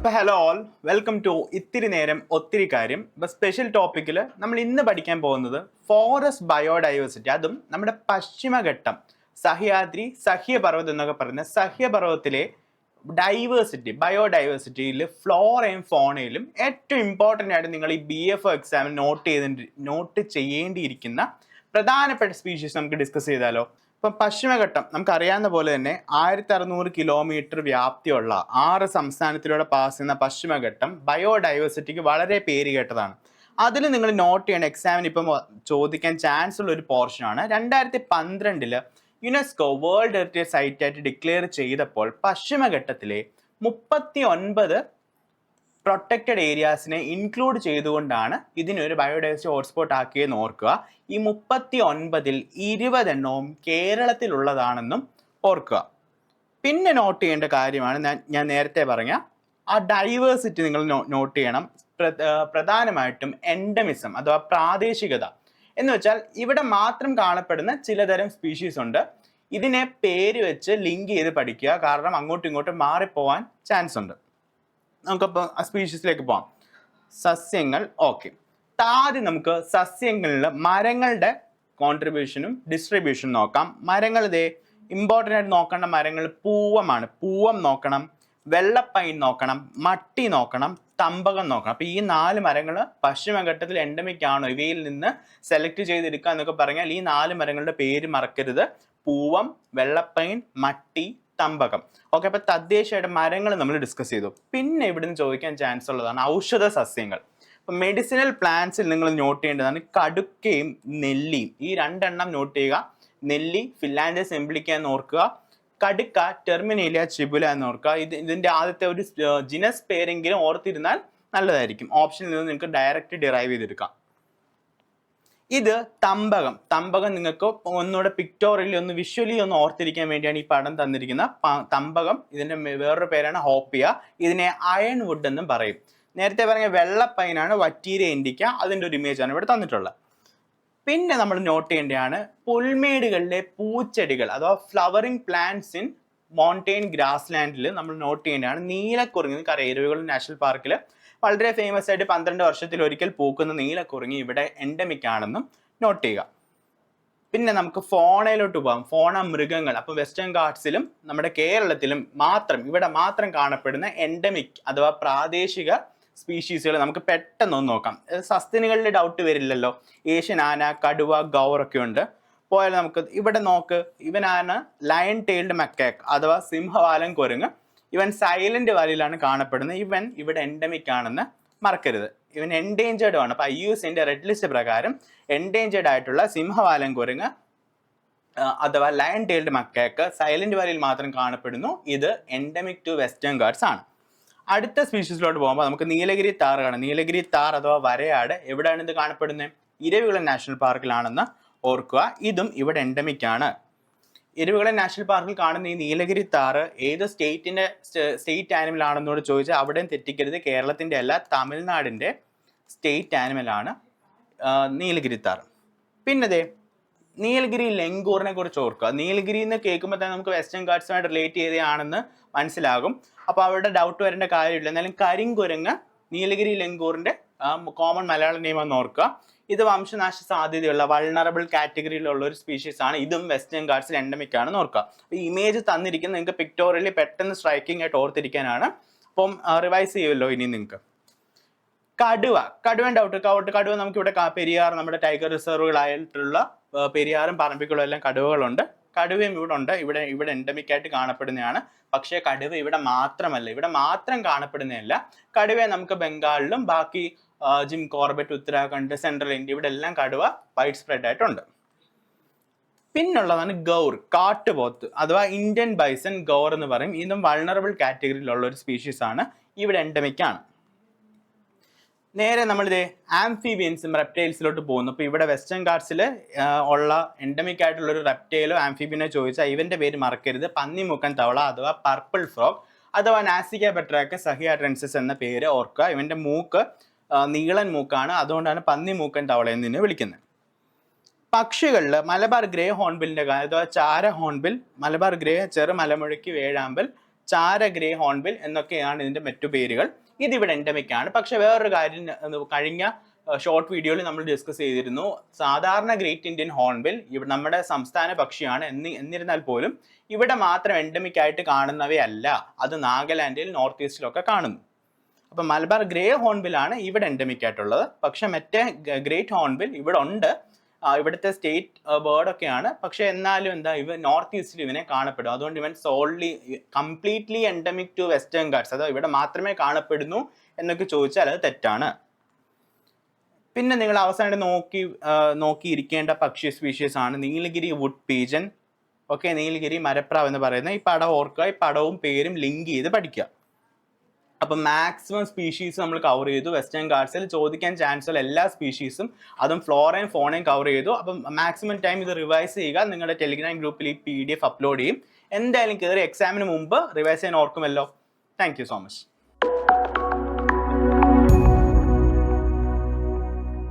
അപ്പോൾ hello all, welcome to ഇത്തിരി നേരം ഒത്തിരി കാര്യം. ഇപ്പോൾ സ്പെഷ്യൽ ടോപ്പിക്കിൽ നമ്മൾ ഇന്ന് പഠിക്കാൻ പോകുന്നത് ഫോറസ്റ്റ് ബയോഡൈവേഴ്സിറ്റി, അതും നമ്മുടെ പശ്ചിമഘട്ടം സഹ്യാദ്രി സഹ്യപർവ്വതം എന്നൊക്കെ പറയുന്ന സഹ്യപർവ്വതത്തിലെ ബയോഡൈവേഴ്സിറ്റിയിൽ ഫ്ലോറയും ഫോണയിലും ഏറ്റവും ഇമ്പോർട്ടൻ്റ് ആയിട്ട് നിങ്ങൾ ഈ BF എക്സാമിൽ നോട്ട് ചെയ്യേണ്ടിയിരിക്കുന്ന പ്രധാനപ്പെട്ട സ്പീഷീസ് നമുക്ക് ഡിസ്കസ് ചെയ്താലോ. ഇപ്പം പശ്ചിമഘട്ടം നമുക്കറിയാവുന്ന പോലെ തന്നെ 1600 കിലോമീറ്റർ വ്യാപ്തിയുള്ള 6 സംസ്ഥാനത്തിലൂടെ പാസ് ചെയ്യുന്ന പശ്ചിമഘട്ടം ബയോഡൈവേഴ്സിറ്റിക്ക് വളരെ പേര് കേട്ടതാണ്. അതിൽ നിങ്ങൾ നോട്ട് ചെയ്യേണ്ട എക്സാമിന് ഇപ്പം ചോദിക്കാൻ ചാൻസ് ഉള്ള ഒരു പോർഷനാണ്. 2012 യുനെസ്കോ വേൾഡ് ഹെറിറ്റേജ് സൈറ്റ് ആയിട്ട് ഡിക്ലെയർ ചെയ്തപ്പോൾ പശ്ചിമഘട്ടത്തിലെ 39 പ്രൊട്ടക്റ്റഡ് ഏരിയാസിനെ ഇൻക്ലൂഡ് ചെയ്തുകൊണ്ടാണ് ഇതിനൊരു ബയോഡൈവേഴ്സിറ്റി ഹോട്ട്സ്പോട്ട് ആക്കിയെന്ന് ഓർക്കുക. ഈ 39-ൽ 20 എണ്ണവും കേരളത്തിലുള്ളതാണെന്നും ഓർക്കുക. പിന്നെ നോട്ട് ചെയ്യേണ്ട കാര്യമാണ് ഞാൻ നേരത്തെ പറഞ്ഞ ആ ഡൈവേഴ്സിറ്റി നിങ്ങൾ നോട്ട് ചെയ്യണം. പ്രധാനമായിട്ടും എൻഡമിസം അഥവാ പ്രാദേശികത എന്ന് വെച്ചാൽ ഇവിടെ മാത്രം കാണപ്പെടുന്ന ചിലതരം സ്പീഷീസ് ഉണ്ട്. ഇതിനെ പേര് വെച്ച് ലിങ്ക് ചെയ്ത് പഠിക്കുക, കാരണം അങ്ങോട്ടും ഇങ്ങോട്ടും മാറിപ്പോവാൻ ചാൻസ് ഉണ്ട്. നമുക്കപ്പോൾ ആ സ്പീഷീസിലേക്ക് പോകാം. സസ്യങ്ങൾ, ഓക്കെ. ആദ്യം നമുക്ക് സസ്യങ്ങളിൽ മരങ്ങളുടെ കോൺട്രിബ്യൂഷനും ഡിസ്ട്രിബ്യൂഷനും നോക്കാം. മരങ്ങൾ ഇതേ ഇമ്പോർട്ടൻ്റ് ആയിട്ട് നോക്കേണ്ട മരങ്ങൾ പൂവമാണ്. പൂവം നോക്കണം, വെള്ളപ്പൈൻ നോക്കണം, മട്ടി നോക്കണം, തമ്പകം നോക്കണം. അപ്പോൾ ഈ 4 മരങ്ങൾ പശ്ചിമഘട്ടത്തിൽ എൻഡമിക് ആണോ, ഇവയിൽ നിന്ന് സെലക്ട് ചെയ്തെടുക്കുക എന്നൊക്കെ പറഞ്ഞാൽ ഈ 4 മരങ്ങളുടെ പേര് മറക്കരുത്: പൂവം, വെള്ളപ്പൈൻ, മട്ടി, തമ്പകം. ഓക്കെ, അപ്പോൾ തദ്ദേശീയമായിട്ട് മരങ്ങൾ നമ്മൾ ഡിസ്കസ് ചെയ്തു. പിന്നെ ഇവിടുന്ന് ചോദിക്കാൻ ചാൻസ് ഉള്ളതാണ് ഔഷധ സസ്യങ്ങൾ. അപ്പം മെഡിസിനൽ പ്ലാന്റ്സിൽ നിങ്ങൾ നോട്ട് ചെയ്യേണ്ടതാണ് കടുക്കയും നെല്ലിയും. ഈ 2 എണ്ണം നോട്ട് ചെയ്യുക. നെല്ലി ഫിലാൻഡസ് എംബ്ലിക്ക എന്ന് ഓർക്കുക, കടുക്ക ടെർമിനേലിയ ചിബുല എന്ന് ഓർക്കുക. ഇതിൻ്റെ ആദ്യത്തെ ഒരു ജിനസ് പേരെങ്കിലും ഓർത്തിരുന്നാൽ നല്ലതായിരിക്കും. ഓപ്ഷനിൽ നിന്ന് നിങ്ങൾക്ക് ഡയറക്റ്റ് ഡിറൈവ് ചെയ്തെടുക്കാം. ഇത് തമ്പകം. തമ്പകം നിങ്ങൾക്ക് ഒന്നുകൂടെ പിക്ടോറിയലി ഒന്ന് വിഷ്വലി ഒന്ന് ഓർത്തിരിക്കാൻ വേണ്ടിയാണ് ഈ പടം തന്നിരിക്കുന്ന തമ്പകം. ഇതിൻ്റെ വേറൊരു പേരാണ് ഹോപ്പിയ. ഇതിനെ അയൺ വുഡ് എന്നും പറയും. നേരത്തെ പറഞ്ഞ വെള്ളപ്പൈനാണ് വറ്റീരിയ ഇൻഡിക്ക. അതിൻ്റെ ഒരു ഇമേജാണ് ഇവിടെ തന്നിട്ടുള്ളത്. പിന്നെ നമ്മൾ നോട്ട് ചെയ്യേണ്ടതാണ് പുൽമേടുകളിലെ പൂച്ചെടികൾ അഥവാ flowering plants in mountain grass ലാൻഡിൽ നമ്മൾ നോട്ട് ചെയ്യേണ്ടതാണ് നീലക്കുറിഞ്ഞി. നിങ്ങൾക്കറിയാം, ഇരവികുളം നാഷണൽ പാർക്കിൽ വളരെ ഫേമസ് ആയിട്ട് 12 വർഷത്തിൽ ഒരിക്കൽ പൂക്കുന്ന നീലക്കുറിഞ്ഞി ഇവിടെ എൻഡമിക് ആണെന്നും നോട്ട് ചെയ്യുക. പിന്നെ നമുക്ക് ഫോണയിലോട്ട് പോകാം. ഫോണ മൃഗങ്ങൾ. അപ്പോൾ വെസ്റ്റേൺ ഗാട്ട്സിലും നമ്മുടെ കേരളത്തിലും ഇവിടെ മാത്രം കാണപ്പെടുന്ന എൻഡമിക് അഥവാ പ്രാദേശിക സ്പീഷീസുകൾ നമുക്ക് പെട്ടെന്നൊന്ന് നോക്കാം. സസ്തനികളിൽ ഡൗട്ട് വരില്ലല്ലോ. ഏഷ്യൻ ആന, കടുവ, ഗൗറൊക്കെ ഉണ്ട്. പോയാൽ നമുക്ക് ഇവിടെ നോക്ക്. ഇവനാണ് ലയൺ ടെയിൽഡ് മക്കാക്ക് അഥവാ സിംഹവാലൻ കുരങ്ങ്. ഇവൻ സൈലന്റ് വാലിയിലാണ് കാണപ്പെടുന്നത്. ഇവൻ ഇവിടെ എൻഡമിക് ആണെന്ന് മറക്കരുത്. ഇവൻ എൻഡേഞ്ചേർഡ് ആണ്. അപ്പോൾ IUCN റെഡ് ലിസ്റ്റ് പ്രകാരം എൻഡേഞ്ചേർഡ് ആയിട്ടുള്ള സിംഹവാലൻ കുരങ്ങ് അഥവാ ലയൺ ടെയിൽഡ് മക്കാക്ക് സൈലന്റ് വാലിയിൽ മാത്രം കാണപ്പെടുന്നു. ഇത് എൻഡമിക് ടു വെസ്റ്റേൺ ഗാട്ട്സ് ആണ്. അടുത്ത സ്പീഷീസിലോട്ട് പോകുമ്പോൾ നമുക്ക് നീലഗിരി താർ കാണാം. നീലഗിരി താർ അഥവാ വരയാട് എവിടെയാണ് ഇത് കാണപ്പെടുന്നത്? ഇരവികുളം നാഷണൽ പാർക്കിലാണെന്ന് ഓർക്കുക. ഇതും ഇവിടെ എൻഡമിക് ആണ്. ഇരവികുളം നാഷണൽ പാർക്കിൽ കാണുന്ന ഈ നീലഗിരി താറ് ഏത് സ്റ്റേറ്റ് ആനിമൽ ആണെന്നോട് ചോദിച്ചാൽ അവിടെയും തെറ്റിക്കരുത്. കേരളത്തിൻ്റെ അല്ല, തമിഴ്നാടിൻ്റെ സ്റ്റേറ്റ് ആനിമലാണ് നീലഗിരി താർ. പിന്നെ നീലഗിരി ലെങ്കൂറിനെ കുറിച്ച് ഓർക്കുക. നീലഗിരി എന്ന് കേൾക്കുമ്പോൾ തന്നെ നമുക്ക് വെസ്റ്റേൺ ഗാട്ട്സുമായിട്ട് റിലേറ്റ് ചെയ്തതാണെന്ന് മനസ്സിലാകും. അപ്പോൾ അവിടെ ഡൗട്ട് വരേണ്ട കാര്യമില്ല. എന്നാലും കരിങ്കുരങ്ങ് നീലഗിരി ലെങ്കൂറിൻ്റെ കോമൺ മലയാളം നെയിമെന്ന് ഓർക്കുക. ഇത് വംശനാശ സാധ്യതയുള്ള വൾണറബിൾ കാറ്റഗറിയിലുള്ള ഒരു സ്പീഷീസ് ആണ്. ഇതും വെസ്റ്റേൺ ഗാട്ട്സിൽ എൻഡമിക് ആണെന്ന് ഓർക്കുക. ഈ ഇമേജ് തന്നിരിക്കുന്ന നിങ്ങൾക്ക് പിക്ടോറിയലി പെട്ടെന്ന് സ്ട്രൈക്കിംഗ് ആയിട്ട് ഓർത്തിരിക്കാനാണ്. അപ്പം റിവൈസ് ചെയ്യുമല്ലോ ഇനി നിങ്ങൾക്ക്. കടുവ ഡൗട്ട്. കടുവ നമുക്ക് ഇവിടെ പെരിയാർ, നമ്മുടെ ടൈഗർ റിസർവുകളായിട്ടുള്ള പെരിയാറും പറമ്പിക്കുളം എല്ലാം കടുവകളുണ്ട്. കടുവയും ഇവിടെ ഉണ്ട്. ഇവിടെ എൻഡമിക് ആയിട്ട് കാണപ്പെടുന്നതാണ്. പക്ഷേ കടുവ ഇവിടെ മാത്രം കാണപ്പെടുന്നതല്ല. കടുവയെ നമുക്ക് ബംഗാളിലും ബാക്കി Jim Corbett, Uttarakhand, central India ഇവിടെ എല്ലാം കടുവ വൈഡ് സ്പ്രെഡ് ആയിട്ടുണ്ട്. പിന്നുള്ളതാണ് ഗൗർ, കാട്ടുപോത്ത് അഥവാ ഇന്ത്യൻ ബൈസൺ. ഗൗർ എന്ന് പറയും. ഇതും വൾണറബിൾ കാറ്റഗറിയിലുള്ള ഒരു സ്പീഷീസ് ആണ്. ഇവിടെ എൻഡമിക് ആണ്. നേരെ നമ്മളിത് ആംഫീബിയൻസും റെപ്റ്റൈൽസിലോട്ട് പോകുന്നു. അപ്പോൾ ഇവിടെ വെസ്റ്റേൺ ഗാട്ട്സിൽ ഉള്ള എൻഡമിക് ആയിട്ടുള്ള ഒരു റെപ്റ്റൈലോ ആംഫീബിയനോ ചോദിച്ചാൽ ഇവന്റെ പേര് മറക്കരുത്: പന്നിമൂക്കൻ തവള അഥവാ പർപ്പിൾ ഫ്രോഗ് അഥവാ നാസിക്ക പെട്രാക്ക സഹിയാട്രെൻസിസ് എന്ന പേര് ഓർക്കുക. ഇവന്റെ മൂക്ക് നീളൻ മൂക്കാണ്. അതുകൊണ്ടാണ് പന്നിമൂക്കൻ തവള എന്ന് വിളിക്കുന്നത്. പക്ഷികളിൽ മലബാർ ഗ്രേ ഹോൺബിലിന്റെ അഥവാ ചാര ഹോൺബിൽ, മലബാർ ഗ്രേ, ചെറു മലമുഴക്കി വേഴാമ്പൽ, ചാര ഗ്രേ ഹോൺബിൽ എന്നൊക്കെയാണ് ഇതിന്റെ മറ്റു പേരുകൾ. ഇതിവിടെ എൻഡമിക് ആണ്. പക്ഷെ വേറൊരു കാര്യം കഴിഞ്ഞ ഷോർട്ട് വീഡിയോയിൽ നമ്മൾ ഡിസ്കസ് ചെയ്തിരുന്നു, സാധാരണ ഗ്രേറ്റ് ഇന്ത്യൻ ഹോൺബിൽ നമ്മുടെ സംസ്ഥാന പക്ഷിയാണ് എന്നിരുന്നാൽ പോലും ഇവിടെ മാത്രം എൻഡമിക് ആയിട്ട് കാണുന്നവയല്ല, അത് നാഗാലാൻഡിൽ നോർത്ത് ഈസ്റ്റിലൊക്കെ കാണുന്നു. അപ്പൊ മലബാർ ഗ്രേ ഹോൺബിലാണ് ഇവിടെ എൻഡമിക് ആയിട്ടുള്ളത്. പക്ഷെ മറ്റേ ഗ്രേറ്റ് ഹോൺബിൽ ഇവിടെ ഉണ്ട്, ഇവിടുത്തെ സ്റ്റേറ്റ് ബേർഡ് ഒക്കെയാണ്. പക്ഷെ എന്നാലും ഇവ നോർത്ത് ഈസ്റ്റിൽ ഇവനെ കാണപ്പെടും. അതുകൊണ്ട് ഇവൻ solely completely endemic to Western Ghats, അതോ ഇവിടെ മാത്രമേ കാണപ്പെടുന്നു എന്നൊക്കെ ചോദിച്ചാൽ അത് തെറ്റാണ്. പിന്നെ നിങ്ങൾ അവസാനം നോക്കിയിരിക്കേണ്ട പക്ഷി സ്പീഷീസ് ആണ് Nilgiri wood pigeon. Okay, Nilgiri മരപ്രാവ് എന്ന് പറയുന്നത് ഈ പടം ഓർക്കുക, ഈ പടവും പേരും ലിങ്ക് ചെയ്ത് പഠിക്കുക. അപ്പൊ മാക്സിമം സ്പീഷീസ് നമ്മൾ കവർ ചെയ്തു. വെസ്റ്റേൺ ഗാട്സിൽ ചോദിക്കാൻ ചാൻസ് ഉള്ള എല്ലാ സ്പീഷീസും, അതും ഫ്ലോറയും ഫോണയും കവർ ചെയ്തു. അപ്പം മാക്സിമം ടൈം ഇത് റിവൈസ് ചെയ്യുക. നിങ്ങളുടെ ടെലിഗ്രാം ഗ്രൂപ്പിൽ ഈ PDF അപ്ലോഡ് ചെയ്യും. എന്തായാലും കയറി എക്സാമിന് മുമ്പ് റിവൈസ് ചെയ്യാൻ ഓർക്കുമല്ലോ. Thank you so much.